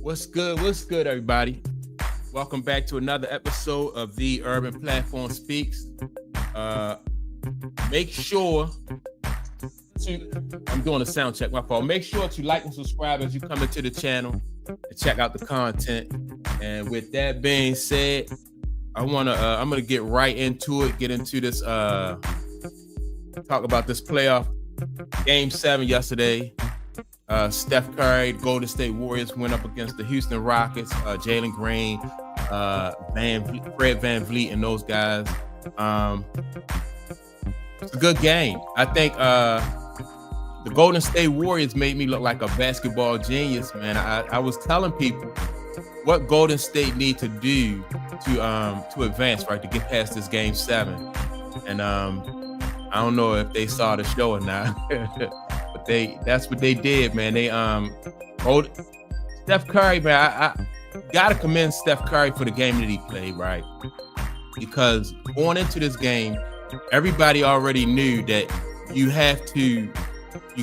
What's good? What's good, everybody? Welcome back to another episode of the Urban Platform Speaks. Uh, make sure I'm doing a sound check, my fault. Make sure to like and subscribe as you come into the channel and check out the content. And with that being said, I'm gonna get right into it, get into this, talk about this playoff game 7 yesterday. Steph Curry, Golden State Warriors went up against the Houston Rockets, Jalen Green, Fred VanVleet, and those guys. It's a good game. I think the Golden State Warriors made me look like a basketball genius, man. I was telling people what Golden State need to do to advance, right, to get past this game 7. And I don't know if they saw the show or not. That's what they did, man. They Steph Curry, man. I gotta commend Steph Curry for the game that he played, right? Because going into this game, everybody already knew that you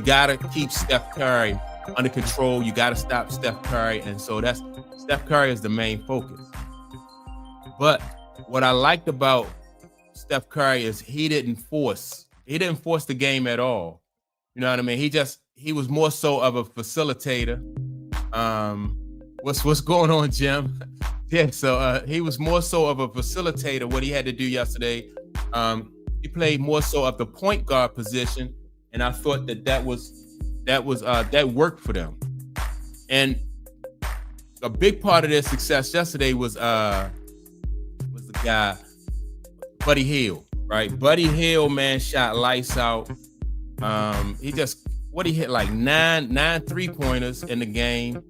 gotta keep Steph Curry under control. You gotta stop Steph Curry, and so that's Steph Curry is the main focus. But what I liked about Steph Curry is he didn't force the game at all. You know what I mean? He was more so of a facilitator. What's going on, Jim? Yeah, so he was more so of a facilitator. What he had to do yesterday, he played more so of the point guard position, and I thought that worked for them. And a big part of their success yesterday was the guy Buddy Hield, right? Buddy Hield, man, shot lights out. He hit like nine 3-pointers in the game,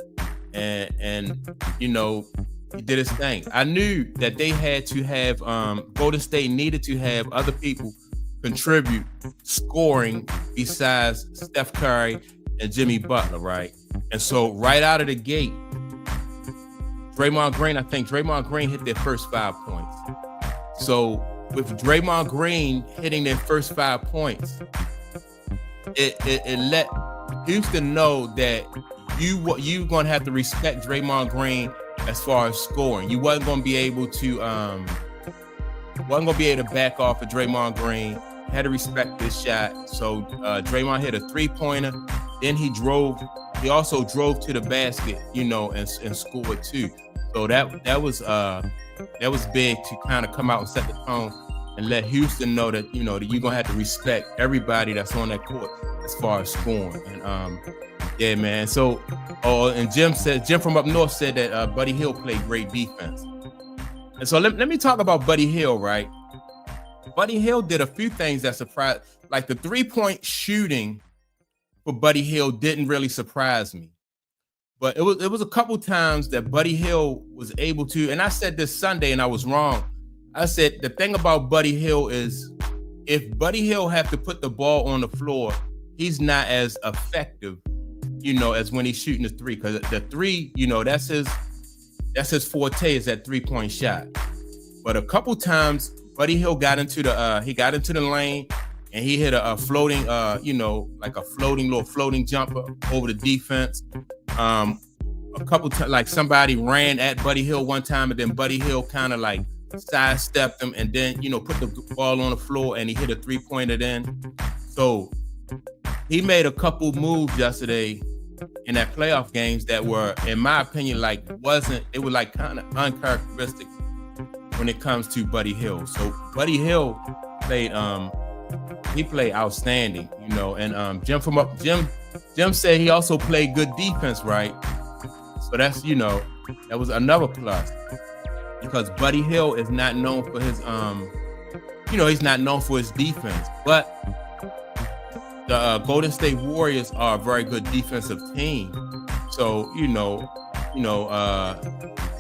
and you know, he did his thing. I knew that they had to have Golden State needed to have other people contribute scoring besides Steph Curry and Jimmy Butler, right? And so right out of the gate, Draymond Green hit their first 5 points. So with Draymond Green hitting their first 5 points, it let Houston know that you gonna have to respect Draymond Green as far as scoring. You wasn't gonna be able to back off of Draymond Green. Had to respect this shot. So Draymond hit a 3-pointer. Then he also drove to the basket, you know, and scored too. So that was big to kind of come out and set the tone and let Houston know that, you know, that you're gonna have to respect everybody that's on that court as far as scoring. And yeah, man. So and Jim from up north said that Buddy Hield played great defense. And so let me talk about Buddy Hield, right? Buddy Hield did a few things that surprised, like the 3-point shooting for Buddy Hield didn't really surprise me. But it was a couple times that Buddy Hield was able to, and I said this Sunday and I was wrong. I said the thing about Buddy Hield is if Buddy Hield have to put the ball on the floor, he's not as effective, you know, as when he's shooting the 3. Because the 3, you know, that's his forte, is that 3-point shot. But a couple times Buddy Hield got into the lane and he hit a floating, you know, like a floating jumper over the defense. A couple times, like somebody ran at Buddy Hield one time, and then Buddy Hield kind of like sidestepped him and then, you know, put the ball on the floor and he hit a 3-pointer then. So he made a couple moves yesterday in that playoff games that were, in my opinion, they were like kind of uncharacteristic when it comes to Buddy Hield. So Buddy Hield played outstanding, you know, and Jim said he also played good defense, right? So that's, you know, that was another plus, because Buddy Hield is not known for his he's not known for his defense. But the Golden State Warriors are a very good defensive team. So,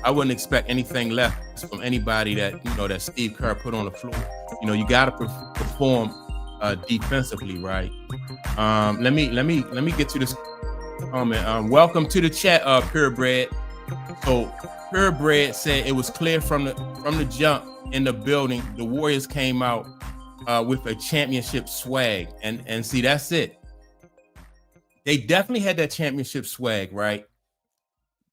I wouldn't expect anything less from anybody that Steve Kerr put on the floor. You know, you got to perform defensively, right? Let me get to this comment. Welcome to the chat, Purebred. So Purebred said it was clear from the jump in the building, the Warriors came out with a championship swag, and see, that's it. They definitely had that championship swag, right?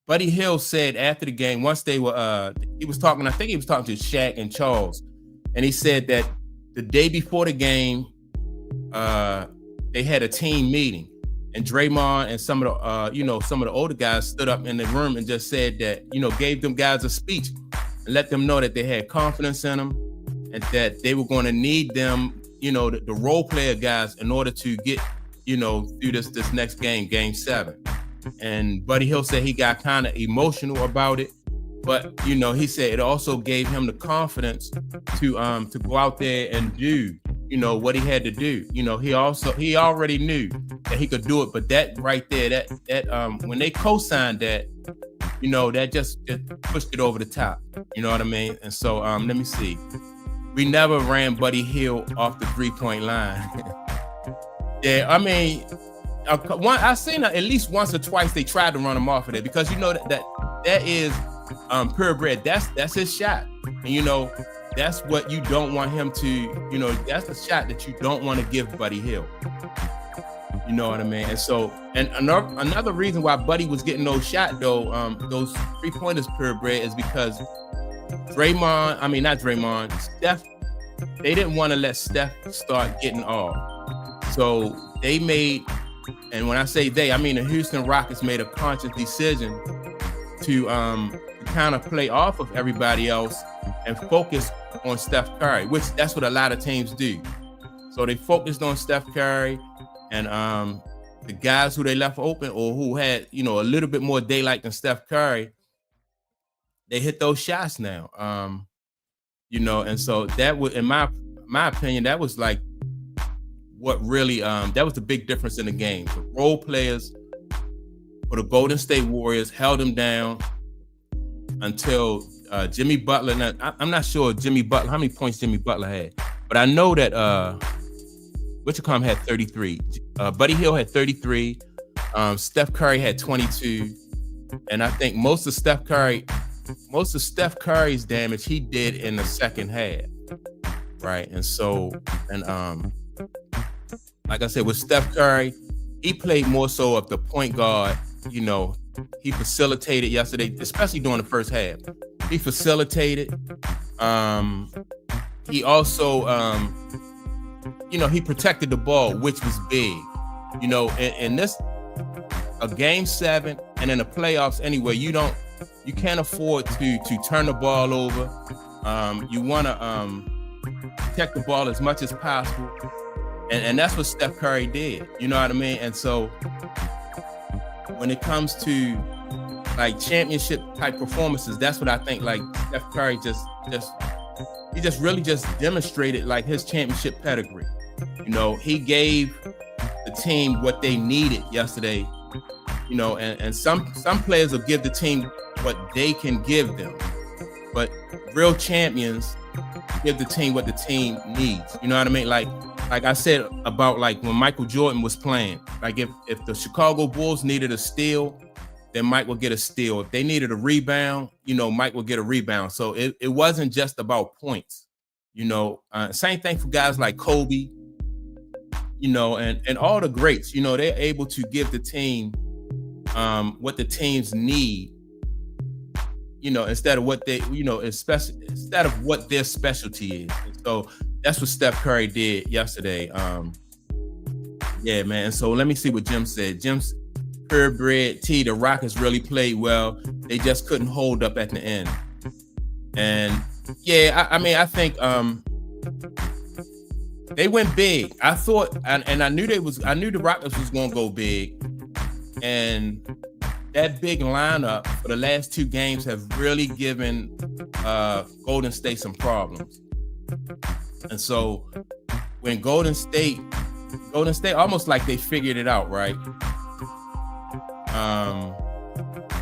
Buddy Hield said after the game, once they were, he was talking, I think he was talking to Shaq and Charles, and he said that the day before the game, they had a team meeting, and Draymond and some of the, some of the older guys stood up in the room and just said that, gave them guys a speech and let them know that they had confidence in them and that they were going to need them, the role player guys in order to get, through this next game, Game 7. And Buddy Hield said he got kind of emotional about it, but he said it also gave him the confidence to go out there and do what he had to do. He already knew that he could do it, but that right there, that when they co-signed that, that just pushed it over the top. You know what I mean? And so let me see. We never ran Buddy Hield off the 3-point line. Yeah, I mean, I seen at least once or twice they tried to run him off of there because that is purebred. That's his shot, and that's what you don't want him to. That's the shot that you don't want to give Buddy Hield. You know what I mean? And so, and another reason why Buddy was getting those shots though, those 3-pointers purebred is because Steph, they didn't want to let Steph start getting off. So they made, and when I say they, I mean the Houston Rockets made a conscious decision to kind of play off of everybody else and focus on Steph Curry, which that's what a lot of teams do. So they focused on Steph Curry and the guys who they left open or who had, a little bit more daylight than Steph Curry, they hit those shots now. And so that was, in my opinion, that was like what really, that was the big difference in the game. The role players for the Golden State Warriors held them down until Jimmy Butler. Now, I'm not sure how many points Jimmy Butler had, but I know that Witchcom had 33. Buddy Hield had 33. Steph Curry had 22, and I think most of Steph Curry's damage he did in the second half, right? And so, like I said, with Steph Curry, he played more so of the point guard. He facilitated yesterday, especially during the first half. He facilitated. He also, he protected the ball, which was big. In this, a Game 7 and in the playoffs anyway, you can't afford to turn the ball over. You want to protect the ball as much as possible. And that's what Steph Curry did. You know what I mean? And so when it comes to like championship type performances, that's what I think like Steph Curry just really demonstrated like his championship pedigree. He gave the team what they needed yesterday. And some players will give the team what they can give them, but real champions give the team what the team needs. You know what I mean? Like I said about like when Michael Jordan was playing, like if the Chicago Bulls needed a steal, then Mike will get a steal. If they needed a rebound, Mike will get a rebound. So it wasn't just about points. Same thing for guys like Kobe, and all the greats. They're able to give the team what the teams need. Instead of what they, instead of what their specialty is. And so that's what Steph Curry did yesterday. Yeah, man. And so let me see what Jim said. Jim's purebred T, the Rockets really played well. They just couldn't hold up at the end. And yeah, I think they went big. I thought, and I knew the Rockets was going to go big. And that big lineup for the last 2 games have really given Golden State some problems. And so when Golden State almost like they figured it out, right?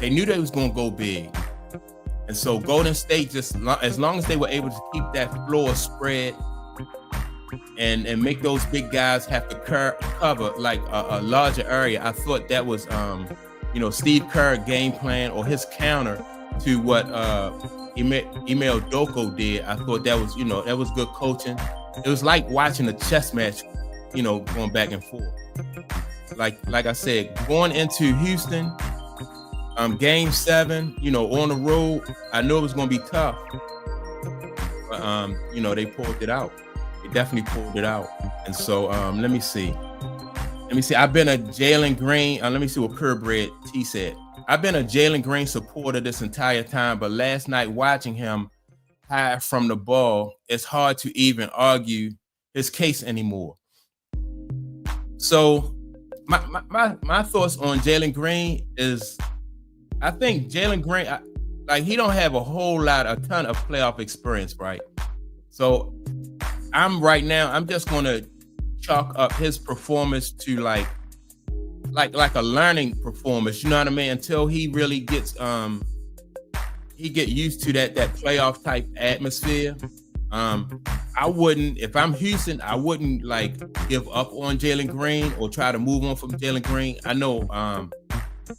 They knew they was going to go big. And so Golden State, as long as they were able to keep that floor spread and make those big guys have to cover like a larger area, I thought that was, Steve Kerr game plan or his counter to what Ime Udoka did. I thought that was, that was good coaching. It was like watching a chess match, going back and forth. Like I said, going into Houston, Game 7, on the road, I knew it was going to be tough. But, they pulled it out. They definitely pulled it out. And so, let me see. I've been a Jalen Green. Let me see what Purebred T said. I've been a Jalen Green supporter this entire time, but last night watching him hide from the ball, it's hard to even argue his case anymore. So my thoughts on Jalen Green is, I think Jalen Green, he don't have a ton of playoff experience, right? So I'm just going to chalk up his performance to like a learning performance, you know what I mean? Until he really gets used to that playoff type atmosphere. I wouldn't, if I'm Houston, I wouldn't give up on Jalen Green or try to move on from Jalen Green. I know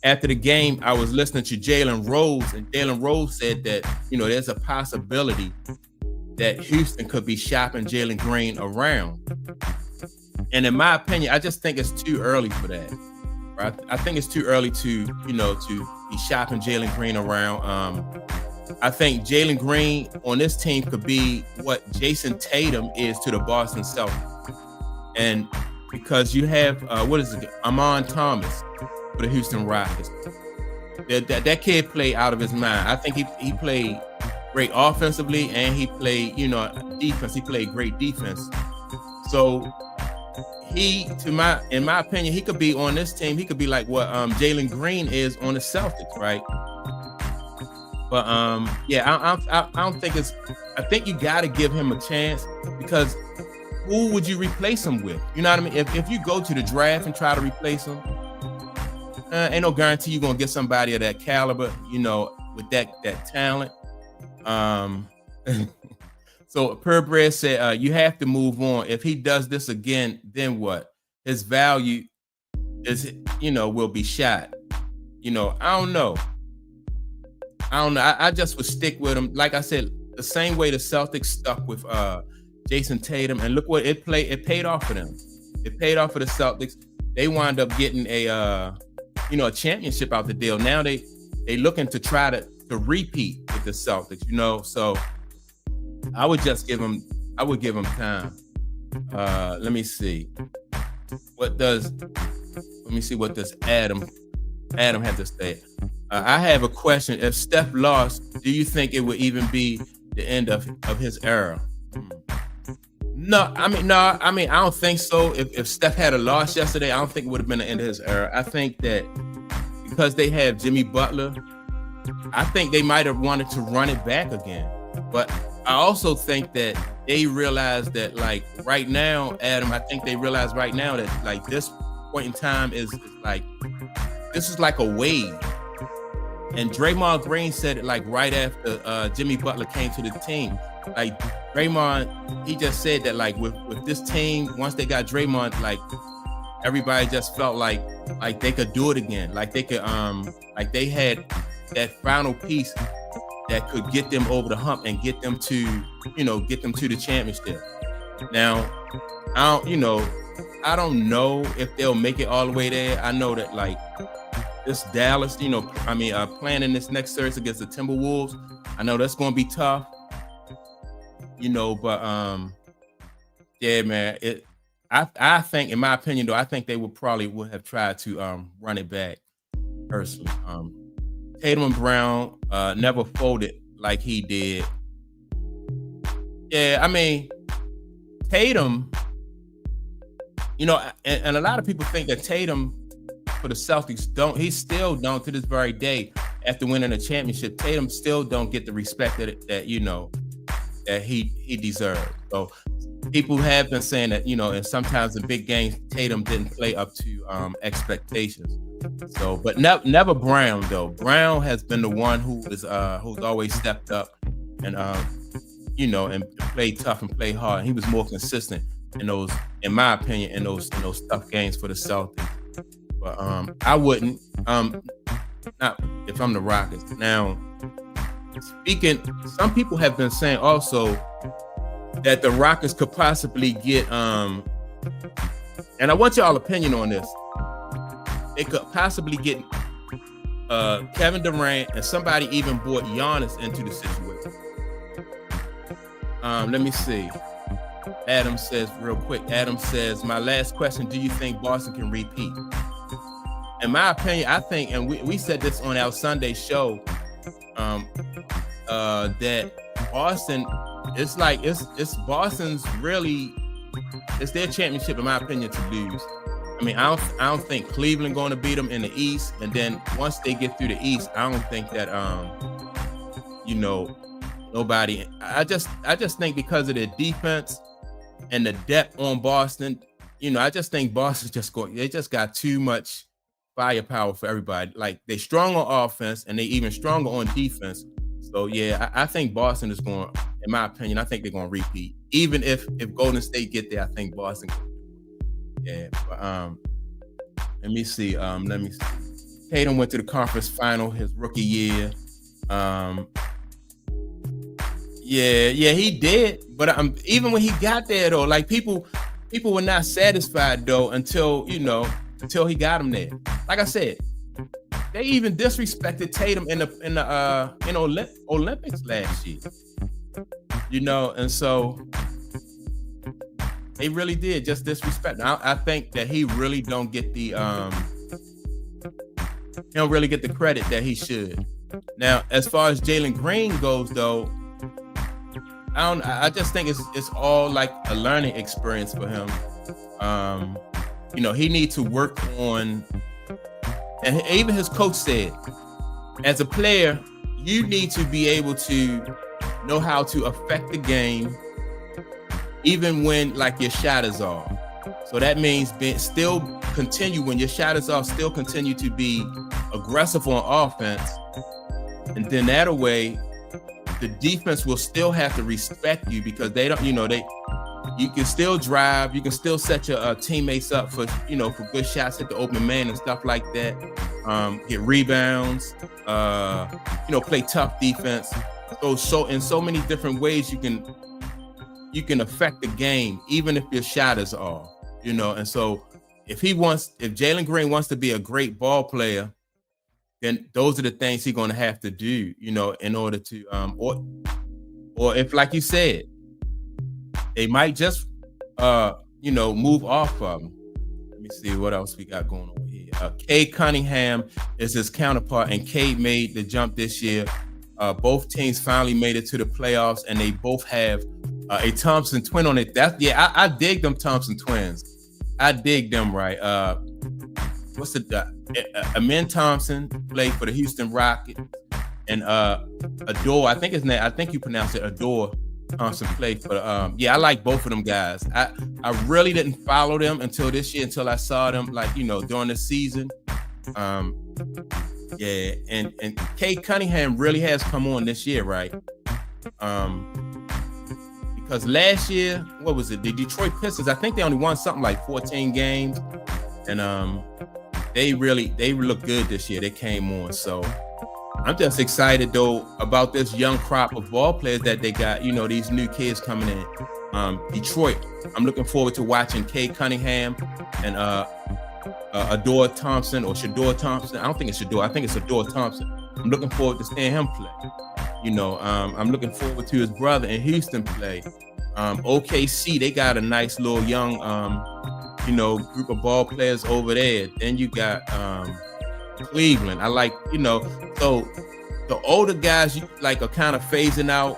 after the game, I was listening to Jalen Rose, and Jalen Rose said that, there's a possibility that Houston could be shopping Jalen Green around. And in my opinion, I just think it's too early for that. Right? I think it's too early to be shopping Jalen Green around. I think Jalen Green on this team could be what Jason Tatum is to the Boston Celtics. And because you have, Amon Thomas for the Houston Rockets. That kid played out of his mind. I think he played great offensively, and he played, defense. He played great defense. So in my opinion, he could be on this team. He could be like what Jalen Green is on the Celtics, right? But I don't think I think you got to give him a chance, because who would you replace him with? You know what I mean? If you go to the draft and try to replace him, ain't no guarantee you're gonna get somebody of that caliber, with that talent. So Purebred said, you have to move on. If he does this again, then what? His value is, will be shot. I don't know. I just would stick with him. Like I said, the same way the Celtics stuck with Jason Tatum, and look what it paid off for them. It paid off for the Celtics. They wound up getting a championship out the deal. Now they looking to try to repeat with the Celtics, so I would give him time. Let me see what does Adam have to say. I have a question. If Steph lost, do you think it would even be the end of his era? No, I don't think so. If Steph had a loss yesterday, I don't think it would have been the end of his era. I think that because they have Jimmy Butler, I think they might have wanted to run it back again. But I also think that they realize that, right now, Adam, I think they realize right now that, this point in time is this is like a wave. And Draymond Green said it right after Jimmy Butler came to the team. Draymond, he just said that with this team, once they got Draymond, everybody just felt like they could do it again. They could they had that final piece that could get them over the hump and get them to the championship. Now, I don't know if they'll make it all the way there. I know that this Dallas, playing in this next series against the Timberwolves, I know that's going to be tough, but yeah, man, I think, in my opinion, though, I think they would have tried to run it back personally. Tatum and Brown never folded like he did. Yeah, Tatum, and a lot of people think that Tatum for the Celtics he still don't to this very day, after winning a championship, Tatum still don't get the respect that he deserved. So people have been saying that, and sometimes in big games, Tatum didn't play up to expectations. So, but never Brown though. Brown has been the one who's always stepped up and and played tough and played hard. He was more consistent in my opinion, in those tough games for the Celtics. But I wouldn't, not if I'm the Rockets. Now, some people have been saying also that the Rockets could possibly get, and I want y'all opinion on this. They could possibly get Kevin Durant, and somebody even brought Giannis into the situation. Let me see. Adam says real quick. Adam says, my last question: do you think Boston can repeat? In my opinion, I think, and we said this on our Sunday show, that Boston, it's Boston's really, it's their championship, in my opinion, to lose. I mean, I don't think Cleveland going to beat them in the East, and then once they get through the East, I don't think that nobody. I just think because of their defense and the depth on Boston, I just think Boston they just got too much firepower for everybody. Like, they strong on offense and they even stronger on defense. So yeah, I think Boston is going, in my opinion, I think they're going to repeat. Even if Golden State get there, I think Boston. Yeah, but let me see. Tatum went to the conference final his rookie year. Yeah, he did. But even when he got there, though, like people were not satisfied though until he got him there. Like I said, they even disrespected Tatum in the Olympics last year. And so they really did just disrespect. I think that he really don't get the credit that he should. Now, as far as Jalen Green goes, though, I just think it's all like a learning experience for him. He needs to work on, and even his coach said, as a player, you need to be able to know how to affect the game, even when like your shot is off. So that means still continue when your shot is off, still continue to be aggressive on offense. And then that way, the defense will still have to respect you because they don't, you can still drive, you can still set your teammates up for good shots at the open man and stuff like that. Get rebounds, play tough defense. So in so many different ways you can affect the game, even if your shot is off, And so if Jalen Green wants to be a great ball player, then those are the things he's going to have to do, in order to, or if, like you said, they might just, move off of him. Let me see what else we got going on here. Cade Cunningham is his counterpart, and Cade made the jump this year. Both teams finally made it to the playoffs, and they both have a Thompson twin on it. I dig them Thompson twins. I dig them, right? Amen Thompson played for the Houston Rockets, and Adore, I think his name, I think you pronounce it Adore Thompson played for I like both of them guys. I really didn't follow them until this year, until I saw them during the season. And Cade Cunningham really has come on this year, right? Because last year, what was it? The Detroit Pistons, I think they only won something like 14 games, and they look good this year. They came on, so I'm just excited though about this young crop of ball players that they got. These new kids coming in. Detroit, I'm looking forward to watching Cade Cunningham and Adore Thompson or Shador Thompson. I don't think it's Shador. I think it's Adore Thompson. I'm looking forward to seeing him play. I'm looking forward to his brother in Houston play. OKC, they got a nice little young, group of ball players over there. Then you got Cleveland. I like, so the older guys are kind of phasing out.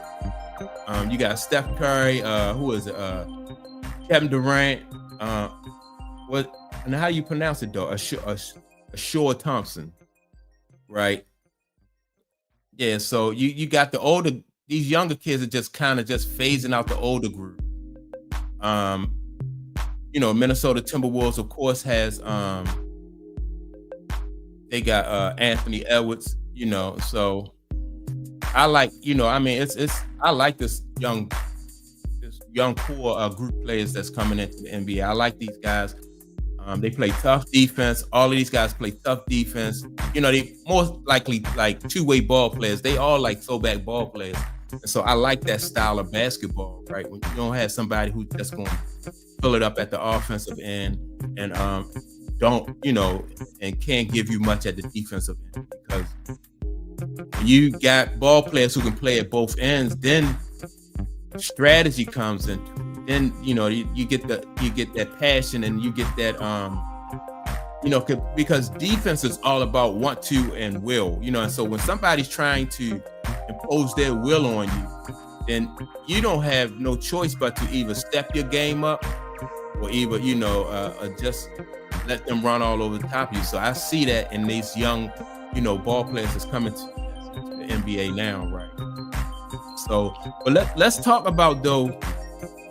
You got Steph Curry. Who is it? Kevin Durant. And how you pronounce it though? Ashore Thompson, right? Yeah. So you got these younger kids are just kind of just phasing out the older group. Minnesota Timberwolves, of course, has they got Anthony Edwards. So I like, I like this young core group players that's coming into the NBA. I like these guys. They play tough defense. All of these guys play tough defense. They most likely like two-way ball players. They all like throwback ball players. And so I like that style of basketball, right? When you don't have somebody who's just going to fill it up at the offensive end and don't, and can't give you much at the defensive end, because when you got ball players who can play at both ends, then strategy comes in. Then you get that passion, and you get that because defense is all about want to and will, and so when somebody's trying to impose their will on you, then you don't have no choice but to either step your game up, or either just let them run all over the top of you. So I see that in these young ball players that's coming to the NBA now, right? So, but let's talk about, though,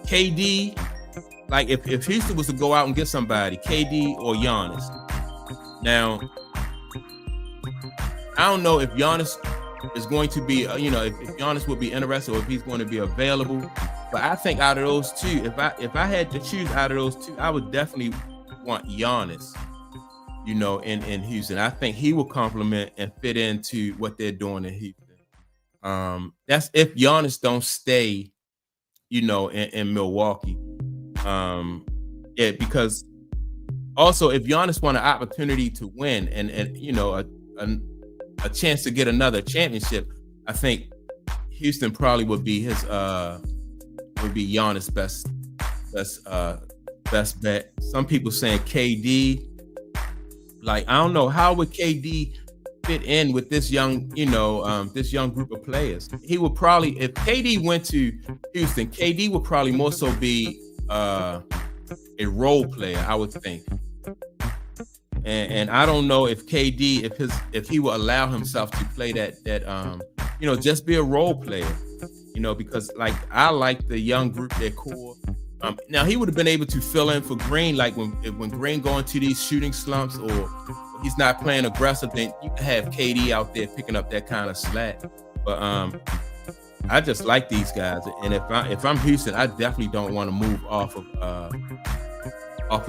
KD. Like, if Houston was to go out and get somebody, KD or Giannis. Now, I don't know if Giannis is going to be, if Giannis would be interested, or if he's going to be available. But I think out of those two, if I had to choose out of those two, I would definitely want Giannis, in Houston. I think he will complement and fit into what they're doing in Houston. That's if Giannis don't stay, in Milwaukee. Because also, if Giannis want an opportunity to win and a chance to get another championship, I think Houston probably would be Giannis' best bet. Some people saying KD. Like, I don't know, how would KD fit in with this young group of players? He would probably, if KD went to Houston, KD would probably more so be a role player, I would think. And I don't know if KD, if he will allow himself to play that just be a role player, because like I like the young group, their core. Now he would have been able to fill in for Green, like when Green going to these shooting slumps, or he's not playing aggressive, then you can have KD out there picking up that kind of slack. But I just like these guys, and if I'm Houston, I definitely don't want to move off of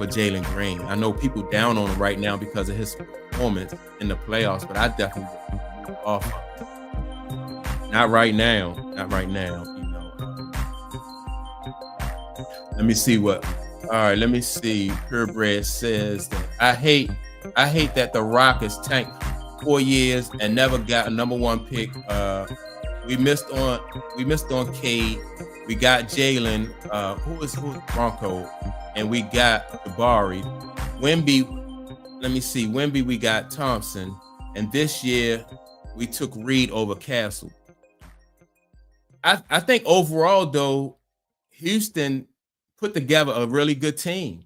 Jalen Green. I know people down on him right now because of his performance in the playoffs, but I definitely wouldn't move off of him. Not right now. Let me see let me see. Purebred says that I hate that the Rockets tanked 4 years and never got a number one pick. We missed on Cade. We got Jalen, who is Bronco, and we got Jabari. Wemby, we got Thompson, and this year we took Reed over Castle. I think overall, though, Houston put together a really good team.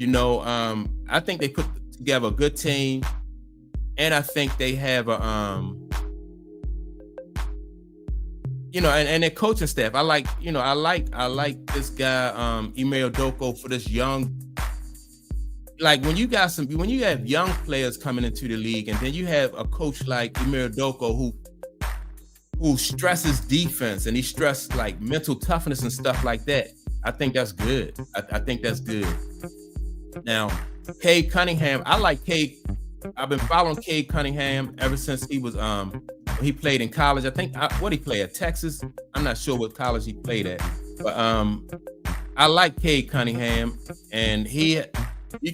I think they put together a good team, and I think they have a and their coaching staff. I like this guy, Ime Udoka, for this young. Like when you have young players coming into the league, and then you have a coach like Ime Udoka who stresses defense, and he stresses like mental toughness and stuff like that. I think that's good. I think that's good. Now, Cade Cunningham, I like Cade. I've been following Cade Cunningham ever since he was he played in college. I think what he played at Texas. I'm not sure what college he played at, but I like Cade Cunningham, and you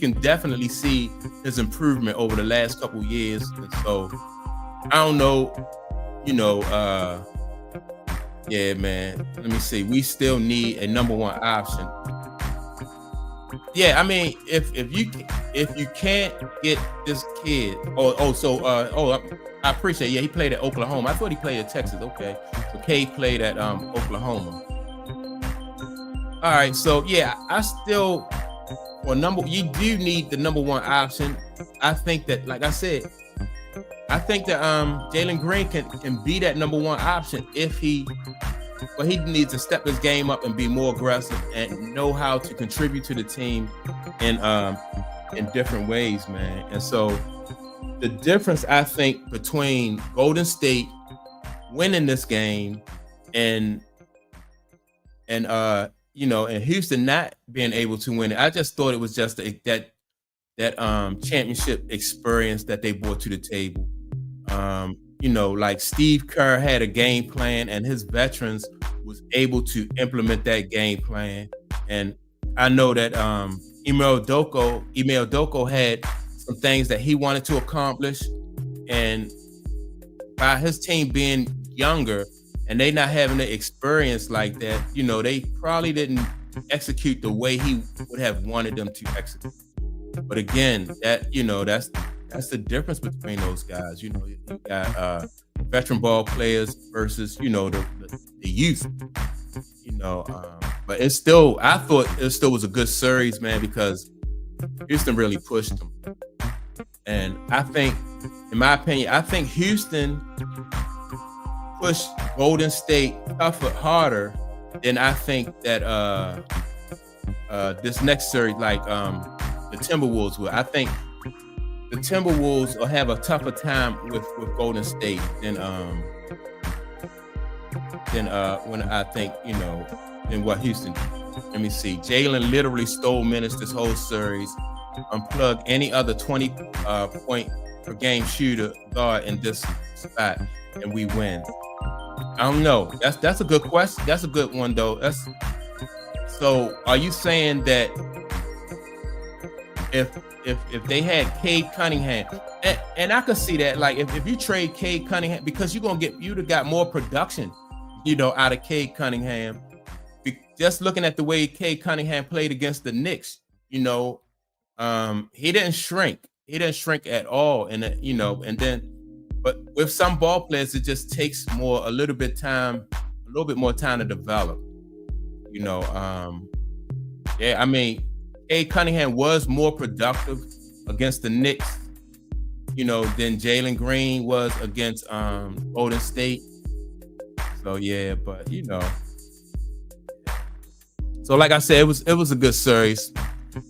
can definitely see his improvement over the last couple years. And so I don't know, yeah, man. Let me see. We still need a number one option. Yeah, I mean, if you can't get this kid, I appreciate. Yeah, he played at Oklahoma. I thought he played at Texas. Okay, so Cade played at Oklahoma. All right, so yeah, I still you do need the number one option. I think that, like I said, Jalen Green can be that number one option but he needs to step his game up and be more aggressive and know how to contribute to the team in different ways, man. And so the difference, I think, between Golden State winning this game and Houston not being able to win it, I just thought it was just that championship experience that they brought to the table. Like Steve Kerr had a game plan, and his veterans was able to implement that game plan. And I know that Ime Udoka had some things that he wanted to accomplish, and by his team being younger and they not having the experience like that, they probably didn't execute the way he would have wanted them to execute. But again, that's the difference between those guys. You got veteran ball players versus the youth. But I thought it still was a good series, man, because Houston really pushed them. And I think, in my opinion, Houston pushed Golden State tougher, harder than I think that this next series, like the Timberwolves will. I think the Timberwolves will have a tougher time with Golden State than when I think than what Houston did. Let me see. Jalen literally stole minutes this whole series. Unplug any other 20-point per game shooter guard in this spot, and we win. I don't know. That's a good question. That's a good one though. So are you saying that if they had Cade Cunningham, and I could see that, like if you trade Cade Cunningham, because you'd have got more production, out of Cade Cunningham. Just looking at the way Cade Cunningham played against the Knicks, he didn't shrink. He didn't shrink at all, but with some ball players, it just takes a little bit more time to develop. Cade Cunningham was more productive against the Knicks, than Jalen Green was against Golden State. So yeah, but so like I said, it was a good series.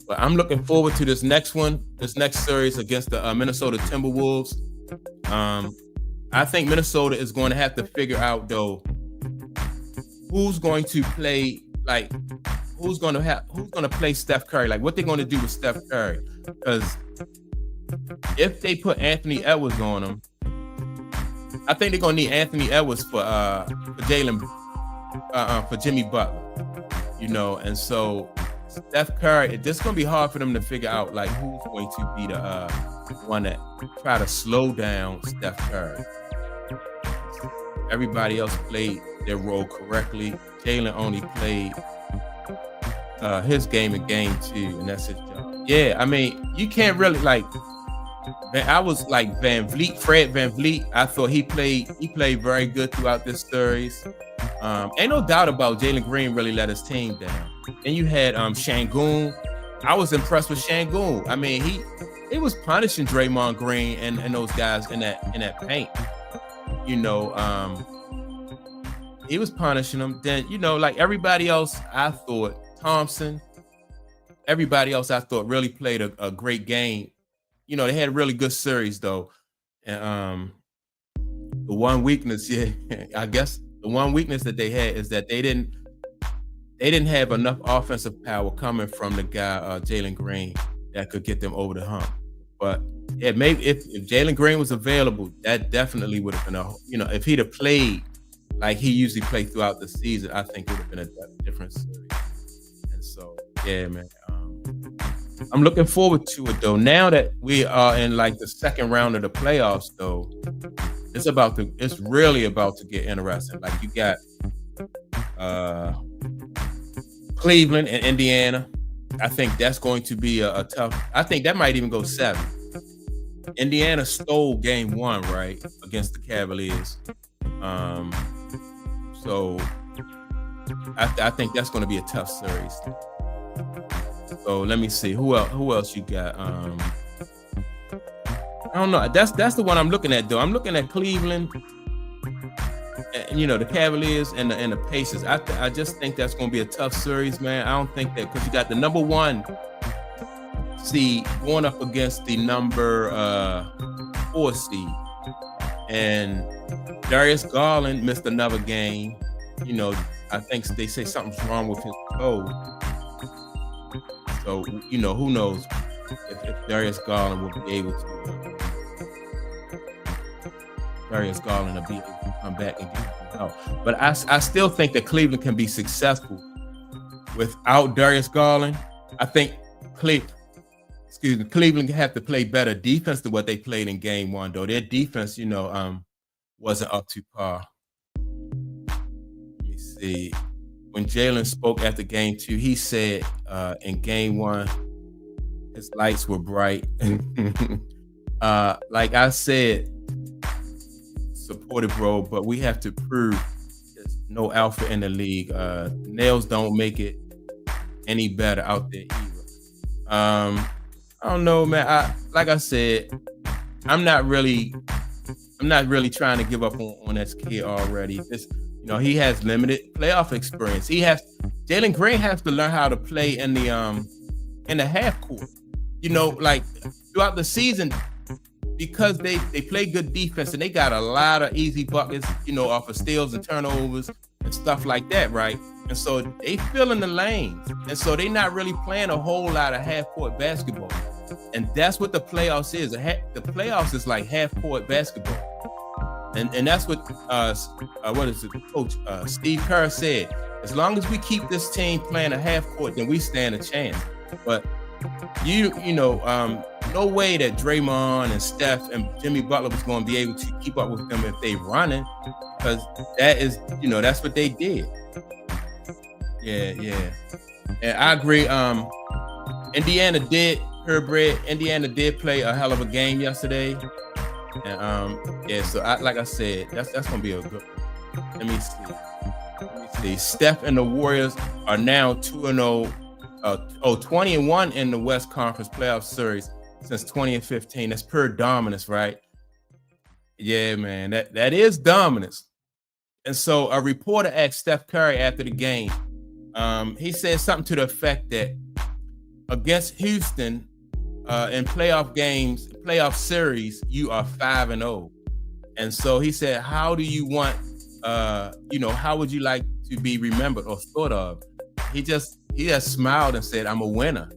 But I'm looking forward to this next series against the Minnesota Timberwolves. I think Minnesota is going to have to figure out though who's going to play, like who's going to play Steph Curry, like what they're going to do with Steph Curry. Because if they put Anthony Edwards on him, I think they're going to need Anthony Edwards for Jimmy Butler. And so Steph Curry, this is going to be hard for them to figure out, like, who's going to be the one that try to slow down Steph Curry. Everybody else played their role correctly. Jalen only played his game in game 2, and that's his job. Yeah, I mean, you can't really, like, I was like Fred VanVleet. I thought he played very good throughout this series. Ain't no doubt about Jalen Green really let his team down. And you had Şengün. I was impressed with Şengün. I mean, he was punishing Draymond Green and those guys in that paint. He was punishing them. Then, like everybody else, I thought Thompson, everybody else I thought really played a great game. They had a really good series though. And the one weakness, I guess the one weakness that they had is that they didn't have enough offensive power coming from the guy Jalen Green that could get them over the hump. But maybe if Jalen Green was available, that definitely would have been if he'd have played like he usually played throughout the season, I think it would have been a different series. And so, yeah, man. I'm looking forward to it though. Now that we are in like the second round of the playoffs, though, it's really about to get interesting. Like you got Cleveland and Indiana. I think that's going to be a tough. I think that might even go 7. Indiana stole game 1 right against the Cavaliers. So I think that's going to be a tough series. So let me see who else you got. I don't know. That's the one I'm looking at though. I'm looking at Cleveland, the Cavaliers and the Pacers. I just think that's going to be a tough series, man. I don't think that because you got the number 1 seed going up against the number 4 seed, and Darius Garland missed another game. I think they say something's wrong with his toe. So, who knows if Darius Garland will be able to come back and get him out. But I still think that Cleveland can be successful without Darius Garland. I think Cleveland have to play better defense than what they played in game one, though. Their defense, wasn't up to par. Let me see. When Jalen spoke after game two, he said in game one, his lights were bright. Like I said, supportive, bro, but we have to prove there's no alpha in the league. Nails don't make it any better out there either. I don't know, man. Like I said, I'm not really trying to give up on this kid already. He has limited playoff experience. Jalen Green has to learn how to play in the half court. Like throughout the season, because they play good defense and they got a lot of easy buckets, off of steals and turnovers and stuff like that, right? And so they fill in the lanes. And so they're not really playing a whole lot of half-court basketball. And that's what the playoffs is. The playoffs is like half-court basketball. And that's what Coach Steve Kerr said. As long as we keep this team playing a half-court, then we stand a chance. But no way that Draymond and Steph and Jimmy Butler was going to be able to keep up with them if they running, because that's what they did. Yeah. And I agree. Indiana did play a hell of a game yesterday. And so like I said, that's gonna be a good one. Let me see. Steph and the Warriors are now 2-0, 20-1 in the West Conference playoff series since 2015. That's pure dominance, right? Yeah, man, that is dominance. And so a reporter asked Steph Curry after the game. He said something to the effect that against Houston in playoff series, you are 5-0. And so he said, how do you want, how would you like to be remembered or thought of? He just smiled and said, I'm a winner,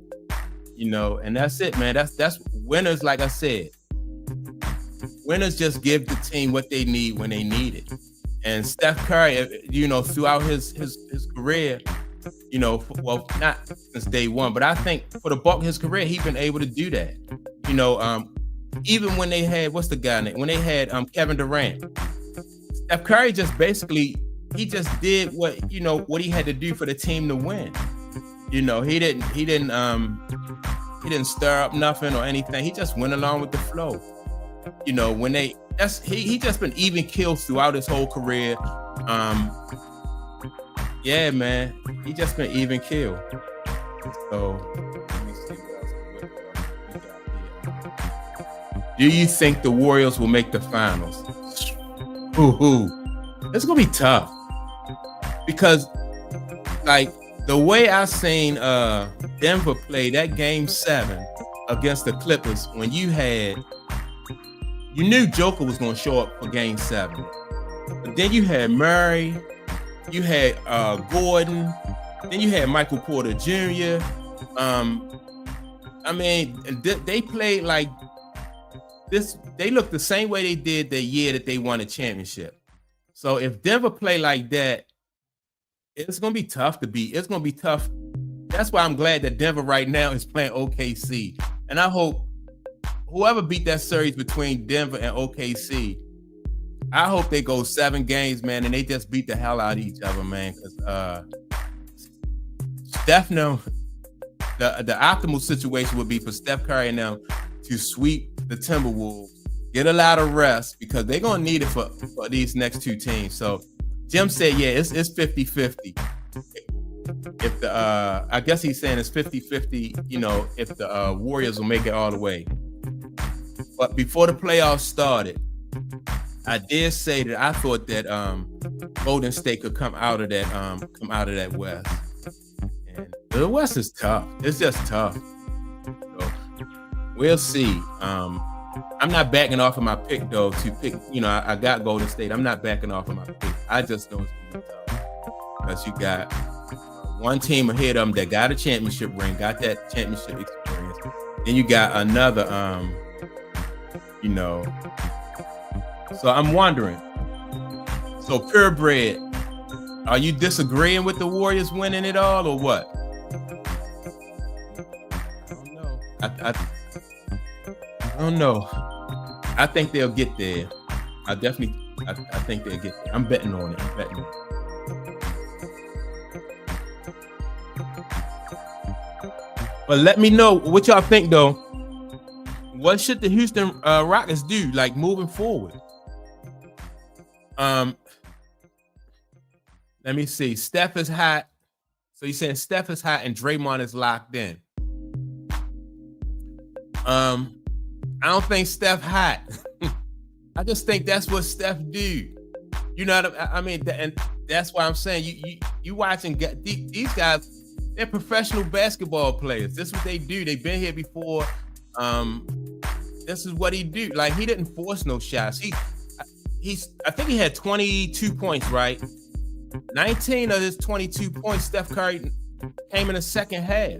and that's it, man. That's winners. Like I said, winners just give the team what they need when they need it. And Steph Curry, throughout his career, not since day one, but I think for the bulk of his career, he's been able to do that. Even when they had, what's the guy name? When they had Kevin Durant, Steph Curry just did what he had to do for the team to win. He didn't stir up nothing or anything. He just went along with the flow. He just been even killed throughout his whole career. Yeah, man, he just been even killed. So let me see what else we got here. Do you think the Warriors will make the finals? It's gonna be tough because, like, the way I seen Denver play that game 7 against the Clippers, when you knew Joker was gonna show up for game 7, but then you had Murray. You had Gordon, then you had Michael Porter Jr. They played like this. They looked the same way they did the year that they won a championship. So if Denver play like that, it's gonna be tough to beat. It's gonna be tough. That's why I'm glad that Denver right now is playing OKC, and I hope whoever beat that series between Denver and OKC, I hope they go 7 games, man, and they just beat the hell out of each other, man. Because Steph, the optimal situation would be for Steph Curry and them to sweep the Timberwolves, get a lot of rest, because they're gonna need it for these next 2 teams. So Jim said, yeah, it's 50-50. If I guess he's saying it's 50-50, if the Warriors will make it all the way. But before the playoffs started, I did say that I thought that Golden State could come out of that West. And the West is tough. It's just tough. So we'll see. I'm not backing off of my pick though to pick. I got Golden State. I'm not backing off of my pick. I just know it's gonna be tough because you got one team ahead of them that got a championship ring, got that championship experience. Then you got another. So I'm wondering. So purebred, are you disagreeing with the Warriors winning it all or what? I I don't know. I think they'll get there. I think they'll get there. I'm betting on it. But let me know what y'all think, though. What should the Houston Rockets do, like, moving forward? Let me see. Steph is hot. So you're saying Steph is hot and Draymond is locked in. I don't think Steph hot. I just think that's what Steph do. You know what I mean? And that's why I'm saying you watching these guys. They're professional basketball players. This is what they do. They've been here before. This is what he do. Like, he didn't force no shots. I think he had 22 points, right? 19 of his 22 points, Steph Curry came in the second half.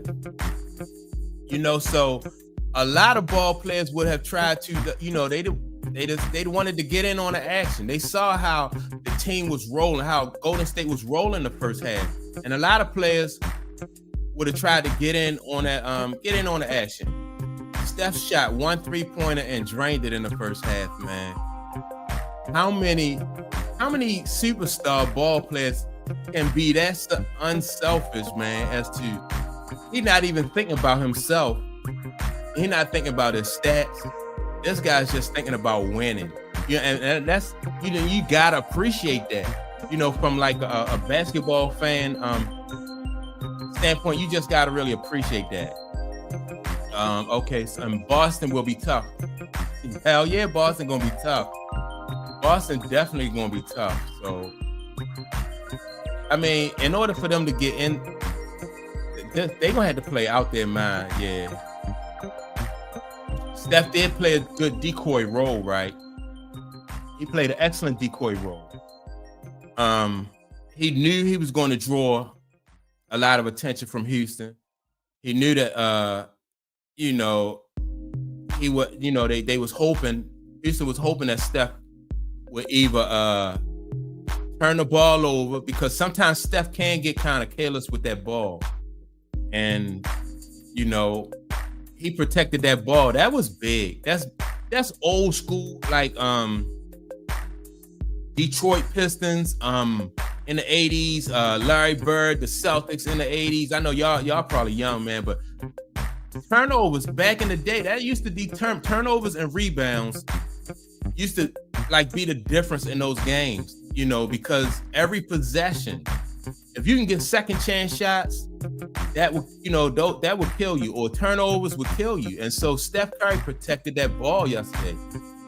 You know, so a lot of ball players would have tried to, you know, they wanted to get in on the action. They saw how the team was rolling, how Golden State was rolling the first half, and a lot of players would have tried to get in on the action. Steph shot 1 3-pointer and drained it in the first half, man. How many superstar ball players can be that unselfish, man, as to he's not even thinking about himself. He's not thinking about his stats. This guy's just thinking about winning. Yeah, and that's, you know, you gotta appreciate that. You know, from like a basketball fan standpoint, you just gotta really appreciate that. Okay, so Boston will be tough. Hell yeah, Boston gonna be tough. Boston definitely gonna be tough. So, I mean, in order for them to get in, they're gonna have to play out their mind. Yeah. Steph did play a good decoy role, right? He played an excellent decoy role. He knew he was going to draw a lot of attention from Houston. He knew that, you know, he would, you know, they was hoping, Houston was hoping that Steph would either turn the ball over, because sometimes Steph can get kind of careless with that ball. And, you know, he protected that ball. That was big. That's old school, like Detroit Pistons in the 80s, Larry Bird, the Celtics in the 80s. I know y'all probably young, man, but turnovers back in the day, that used to determine, turnovers and rebounds used to like be the difference in those games, you know, because every possession, if you can get second chance shots, that would, you know, that would kill you, or turnovers would kill you. And so Steph Curry protected that ball yesterday.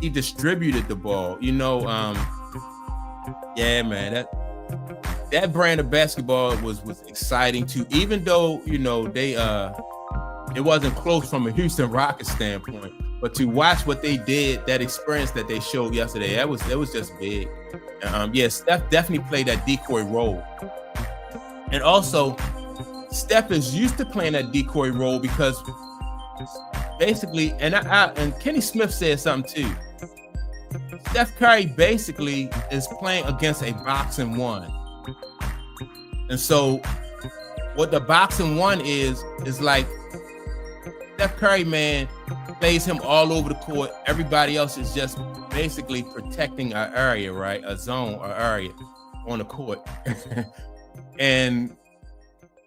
He distributed the ball, you know. Yeah, man, that brand of basketball was exciting too, even though, you know, it wasn't close from a Houston Rockets standpoint, but to watch what they did, that experience that they showed yesterday, that was just big. Yeah, Steph definitely played that decoy role. And also, Steph is used to playing that decoy role because basically, and Kenny Smith said something too. Steph Curry basically is playing against a boxing one. And so what the boxing one is like Steph Curry, man, plays him all over the court. Everybody else is just basically protecting an area, right? A zone or area on the court. And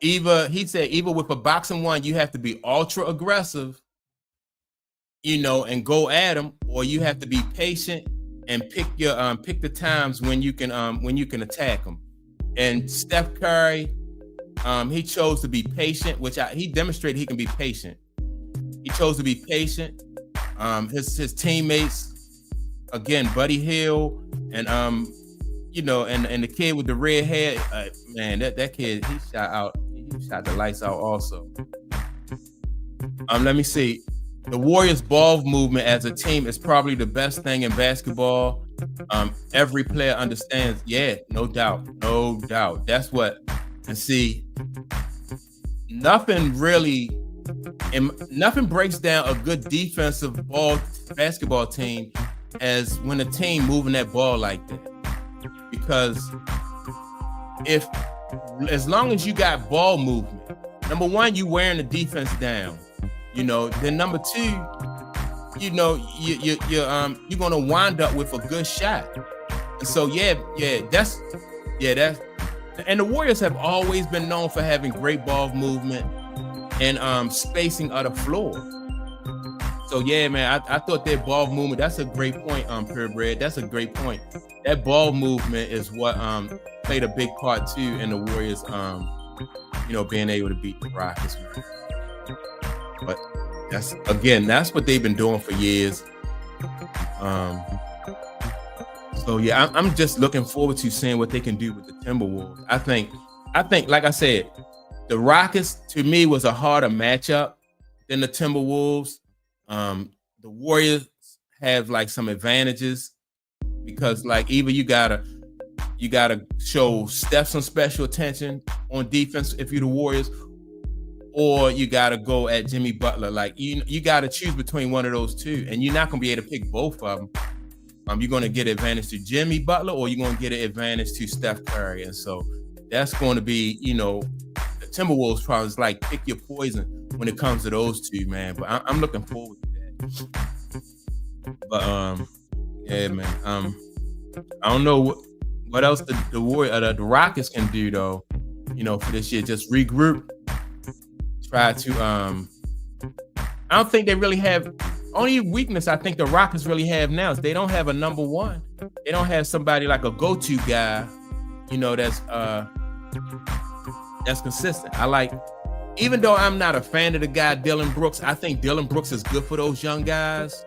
he said, either with a boxing one, you have to be ultra aggressive, you know, and go at him, or you have to be patient and pick the times when you can attack him. And Steph Curry, he chose to be patient, which he demonstrated he can be patient. He chose to be patient. His teammates, again, Buddy Hield, and you know, and the kid with the red hair, man, that kid, he shot the lights out also. Let me see. The Warriors ball movement as a team is probably the best thing in basketball. Every player understands. Yeah, no doubt. That's what. And see, nothing breaks down a good defensive basketball team as when a team moving that ball like that. Because as long as you got ball movement, number one, you wearing the defense down. Then number two, you're gonna wind up with a good shot. And so that's and the Warriors have always been known for having great ball movement and spacing of the floor. So yeah, man, I thought that ball movement, that's a great point, Purebred. That's a great point. That ball movement is what played a big part too in the Warriors being able to beat the Rockets. But that's what they've been doing for years. So yeah, I'm just looking forward to seeing what they can do with the Timberwolves. I think, like I said, the Rockets to me was a harder matchup than the Timberwolves. The Warriors have like some advantages because like either you gotta show Steph some special attention on defense if you're the Warriors, or you gotta go at Jimmy Butler. Like you gotta choose between one of those two, and you're not gonna be able to pick both of them. You're gonna get advantage to Jimmy Butler, or you're gonna get an advantage to Steph Curry, and so that's going to be, the Timberwolves probably is like pick your poison when it comes to those two, man. But I'm looking forward to that. But yeah, man. I don't know what else the Rockets can do though. For this year, just regroup. Try to. I don't think they really have. Only weakness I think the Rockets really have now is they don't have a number one. They don't have somebody like a go-to guy, that's consistent. Even though I'm not a fan of the guy Dillon Brooks, I think Dillon Brooks is good for those young guys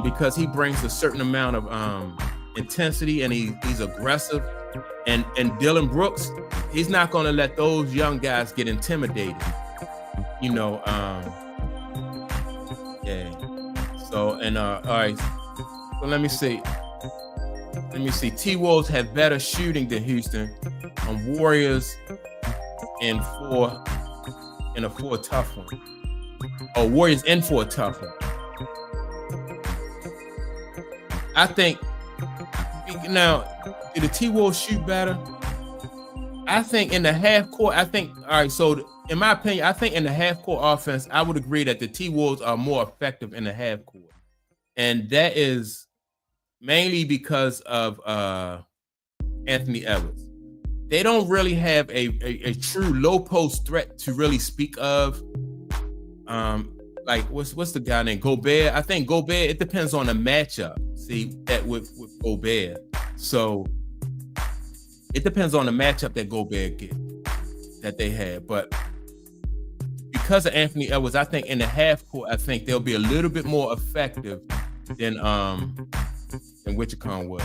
because he brings a certain amount of intensity and he's aggressive. And Dillon Brooks, he's not going to let those young guys get intimidated. Yeah. So all right. So let me see. T-Wolves have better shooting than Houston. Warriors in a four tough one. Oh, Warriors in for a tough one. I think now, do the T-Wolves shoot better? I think in the half court, all right, so in my opinion, I think in the half court offense, I would agree that the T-Wolves are more effective in the half court. And that is mainly because of Anthony Edwards. They don't really have a true low post threat to really speak of. Like what's the guy named Gobert? I think Gobert, it depends on the matchup. See that with Gobert. So it depends on the matchup that Gobert that they have. But because of Anthony Edwards, I think in the half court, I think they'll be a little bit more effective than Wichicon was.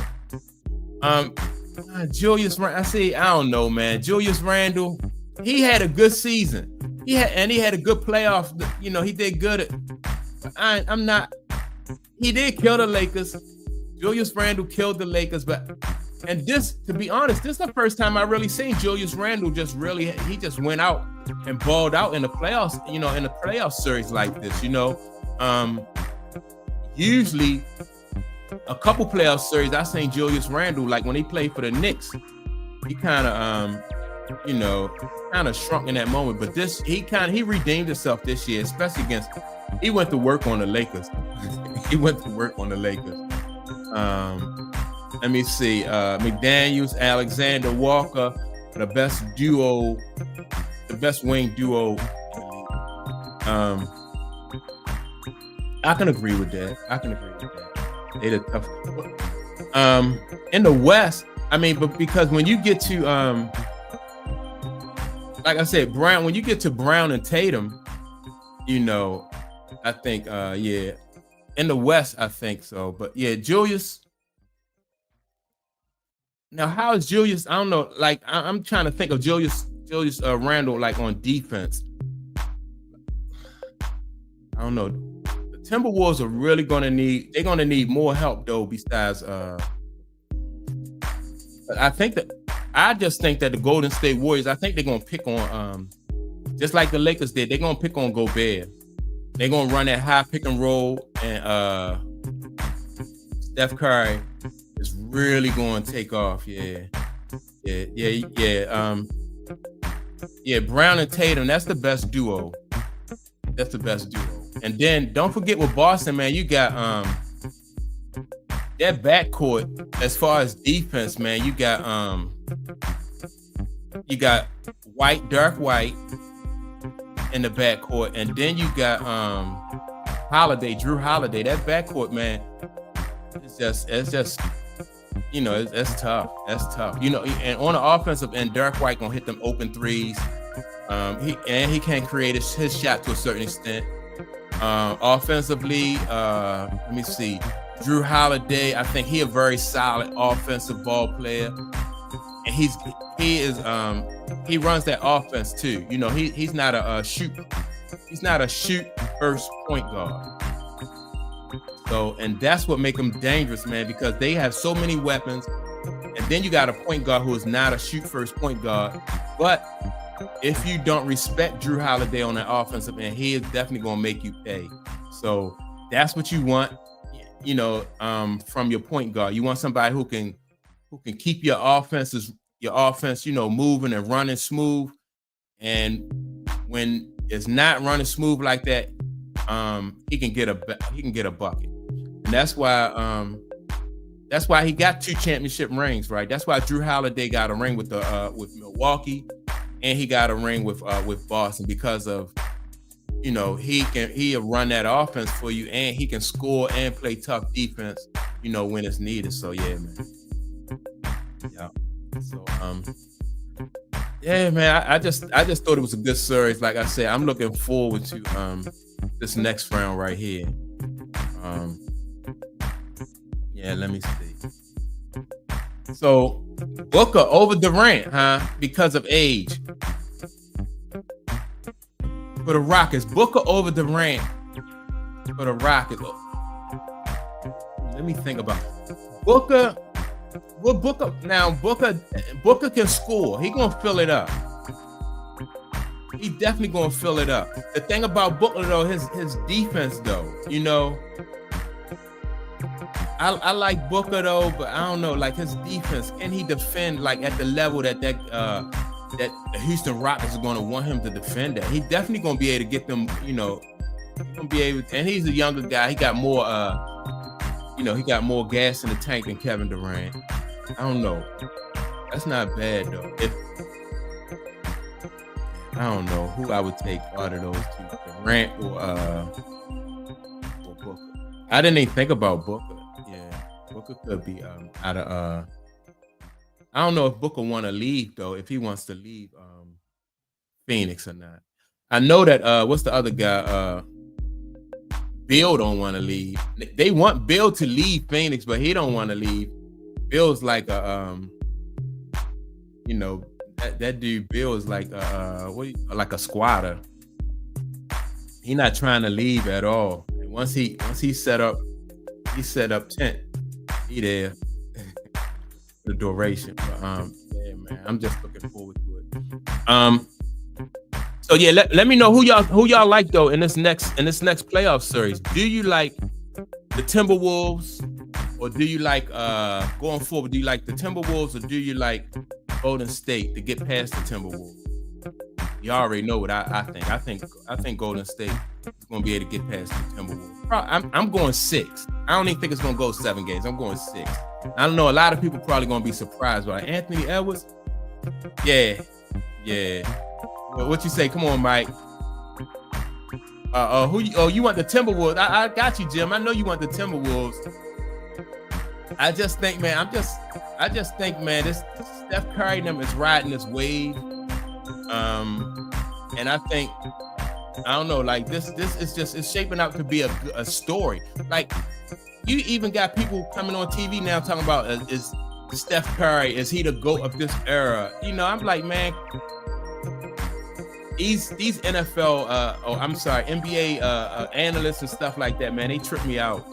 Julius Randle, I don't know, man. Julius Randle, he had a good season. He had a good playoff. He did good. He did kill the Lakers. Julius Randle killed the Lakers, and this, to be honest, this is the first time I really seen Julius Randle he just went out and balled out in the playoffs, in the playoff series like this, Usually a couple playoff series I seen Julius Randle, like when he played for the Knicks, he kind of shrunk in that moment. But he redeemed himself this year, especially he went to work on the Lakers. Let me see. McDaniels, Alexander Walker, the best wing duo. I can agree with that. They the tough. In the West, but because when you get to like I said, Brown, when you get to Brown and Tatum, I think in the West, I think so. But yeah, Julius. Now, how is Julius? I don't know. Like I'm trying to think of Julius Randle like on defense. I don't know. The Timberwolves are really gonna need more help though. Besides, I just think that the Golden State Warriors, I think they're gonna pick on just like the Lakers did. They're gonna pick on Gobert. They're gonna run that high pick and roll, and Steph Curry is really going to take off. Yeah. Brown and Tatum, that's the best duo. And then don't forget with Boston, man, you got that backcourt as far as defense, man. You got Dark White in the backcourt, and then you got Drew Holiday. That backcourt, man, it's just it's tough. That's tough. And on the offensive end, Dark White gonna hit them open threes. He can create his shot to a certain extent. Offensively, let me see. Drew Holiday, I think he a very solid offensive ball player, and he runs that offense too. He's not a shoot first point guard. So, and that's what make him dangerous, man, because they have so many weapons, and then you got a point guard who is not a shoot first point guard. But if you don't respect Drew Holiday on that offensive end, he is definitely gonna make you pay. So that's what you want, from your point guard. You want somebody who can keep your offense, moving and running smooth. And when it's not running smooth like that, he can get a bucket. And that's why he got 2 championship rings, right? That's why Drew Holiday got a ring with Milwaukee, and he got a ring with Boston, because of he'll run that offense for you, and he can score and play tough defense, when it's needed. So yeah, man. Yeah. So yeah, man. I just thought it was a good series. Like I said, I'm looking forward to this next round right here. Yeah, let me see. So Booker over Durant, because of age. For the Rockets, Booker over Durant. For the Rockets, let me think about it. Booker. Well, Booker can score. He gonna fill it up. He definitely gonna fill it up. The thing about Booker though, his defense though, I like Booker though, but I don't know, like his defense. Can he defend like at the level that the Houston Rockets are gonna want him to defend at? He definitely gonna be able to get them. Gonna be able. And he's a younger guy. He got more. He got more gas in the tank than Kevin Durant. I don't know. That's not bad though. I don't know who I would take out of those two, Durant or Booker. I didn't even think about Booker. Yeah, Booker could be out of. I don't know if Booker want to leave though. If he wants to leave Phoenix or not. I know that what's the other guy? Bill don't want to leave. They want Bill to leave Phoenix, but he don't want to leave. Bill's like a that dude Bill is like like a squatter. He not trying to leave at all. And once he set up tent. He there the duration. But yeah, man, I'm just looking forward to it. So yeah, let me know who y'all like though in this next playoff series. Do you like the Timberwolves, or do you like going forward? Do you like the Timberwolves, or do you like Golden State to get past the Timberwolves? You already know what I think. I think Golden State is going to be able to get past the Timberwolves. I'm going 6. I don't even think it's going to go 7 games. I'm going 6. I don't know. A lot of people probably going to be surprised by Anthony Edwards. Yeah. What you say? Come on, Mike. You want the Timberwolves? I got you, Jim. I know you want the Timberwolves. I just think, man, this Steph Curry them is riding this wave. And I think, I don't know, like this is just, it's shaping up to be a story. Like, you even got people coming on TV now talking about is Steph Curry, is he the GOAT of this era? I'm like, man, these NFL, NBA analysts and stuff like that, man, they trip me out.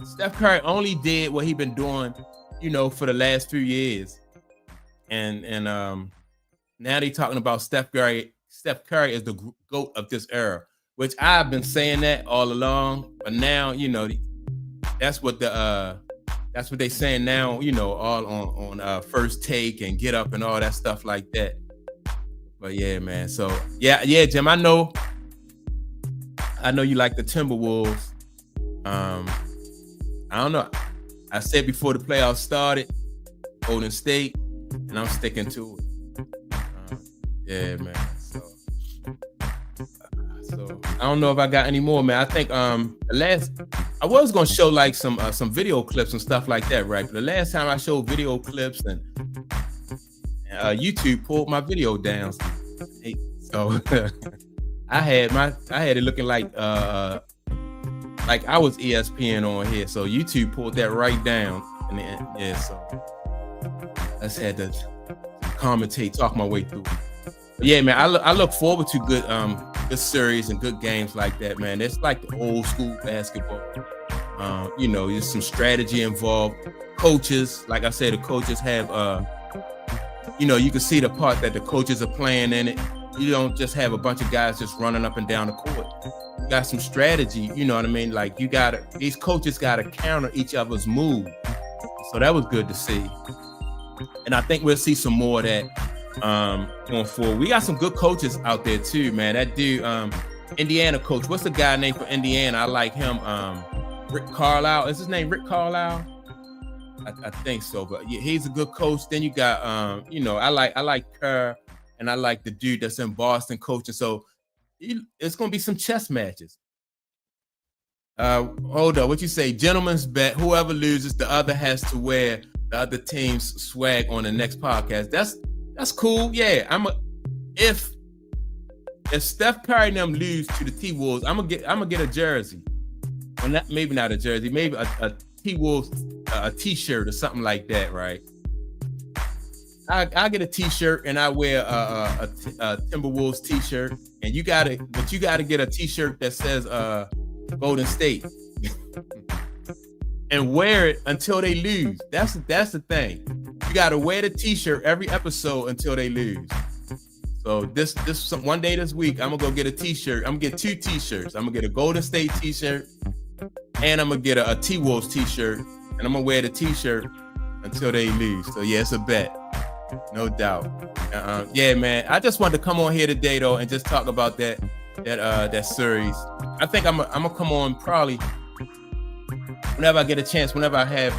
Steph Curry only did what he been doing, for the last few years. And now they talking about Steph Curry is the GOAT of this era, which I've been saying that all along. But now, that's what they saying now, all on First Take and Get Up and all that stuff like that. But yeah, man. So yeah, Jim, I know I know you like the Timberwolves. I don't know. I said before the playoffs started, Golden State, and I'm sticking to it. Yeah, man. So I don't know if I got any more, man. I think I was gonna show like some video clips and stuff like that, right? But the last time I showed video clips and YouTube pulled my video down. So I had it looking like I was ESPN on here. So YouTube pulled that right down, and then, yeah. So I just had to commentate, talk my way through it. But yeah, man, I look forward to good series and good games like that, man. It's like the old school basketball. There's some strategy involved. Coaches, like I said, the coaches have you can see the part that the coaches are playing in it. You don't just have a bunch of guys just running up and down the court. You got some strategy, you know what I mean? Like these coaches gotta counter each other's move. So that was good to see. And I think we'll see some more of that going forward. We got some good coaches out there too, man. That dude, Indiana coach, what's the guy named for Indiana? I like him, Rick Carlisle. Is his name Rick Carlisle? I think so, but yeah, he's a good coach. Then you got I like Kerr, and I like the dude that's in Boston coaching. So it's gonna be some chess matches. Hold up, what you say? Gentlemen's bet. Whoever loses, the other has to wear the other team's swag on the next podcast. That's cool. Yeah, if Steph Curry and them lose to the T-Wolves, I'm gonna get a jersey. Well, maybe not a jersey, maybe a T-Wolves a T-shirt or something like that, right? I get a T-shirt and I wear a Timberwolves T-shirt, and you gotta get a T-shirt that says Golden State and wear it until they lose. That's the thing. You gotta wear the T-shirt every episode until they lose. So this one day this week, I'm gonna go get a T-shirt. I'm gonna get 2 T-shirts. I'm gonna get a Golden State T-shirt, and I'm gonna get a T-Wolves T-shirt, and I'm gonna wear the T-shirt until they lose. So yeah, it's a bet, no doubt. Yeah, man. I just wanted to come on here today though and just talk about that series. I think I'm gonna come on probably whenever I get a chance. Whenever I have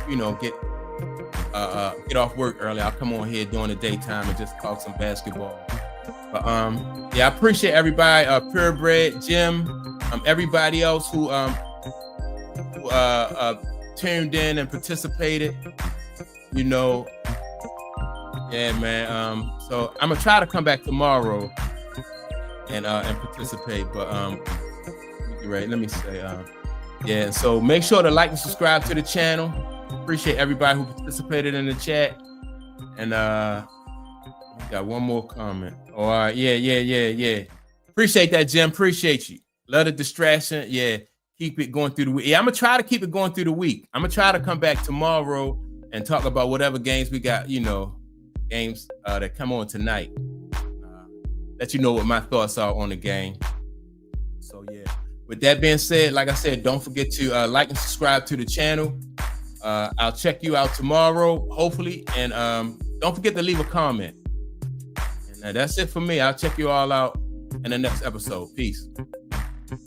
get off work early, I'll come on here during the daytime and just talk some basketball. But yeah, I appreciate everybody, Purebred, Jim, everybody else who tuned in and participated. Yeah, man. So I'm gonna try to come back tomorrow and participate. But right, let me say, yeah. So make sure to like and subscribe to the channel. Appreciate everybody who participated in the chat. And we got one more comment. All right, yeah. Appreciate that, Jim. Appreciate you. Love the distraction. Yeah, keep it going through the week. Yeah, I'm gonna try to keep it going through the week. I'm gonna try to come back tomorrow and talk about whatever games we got. Games that come on tonight. Let you know what my thoughts are on the game. So yeah. With that being said, like I said, don't forget to like and subscribe to the channel. I'll check you out tomorrow, hopefully, and don't forget to leave a comment. And that's it for me. I'll check you all out in the next episode. Peace.